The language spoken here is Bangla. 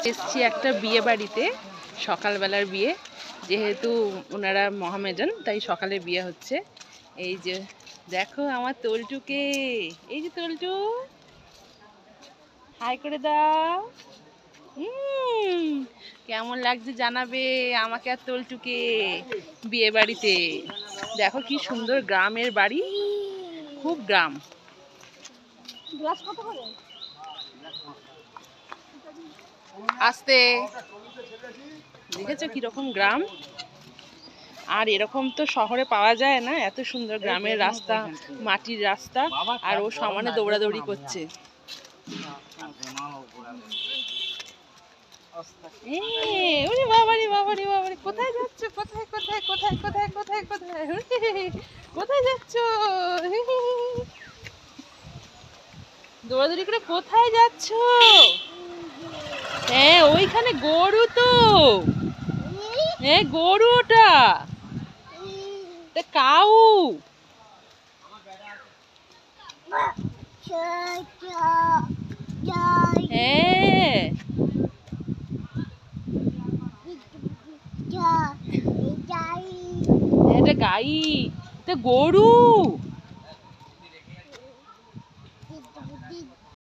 এসছি একটা বিয়ে বাড়িতে, সকালবেলার বিয়ে, যেহেতু ওনারা মহামেডান তাই সকালে বিয়ে হচ্ছে। এই যে দেখো আমার তল্টুকে, এই যে তল্টু, হাই করে দাও। কেমন লাগছে জানাবে আমাকে আর তল্টুকে বিয়ে বাড়িতে। দেখো কি সুন্দর গ্রামের বাড়ি, খুব গ্রাম। আসতে দেখেছো কিরকম গ্রাম, আর এরকম তো শহরে পাওয়া যায় না, এত সুন্দর গ্রামের রাস্তা, মাটির রাস্তা, আর ও সমানে দৌড়াদৌড়ি করছে। ওরে বাবারে বাবারে বাবারে, কোথায় যাচ্ছ, কোথায় কোথায় কোথায় কোথায় কোথায় কোথায় কোথায় যাচ্ছ? দৌড়াদৌড়ি করে কোথায় যাচ্ছ? হ্যাঁ ওইখানে গরু তো, হ্যাঁ গরু ওটা, কাউ। হ্যাঁ এটা গাই, এটা গরু।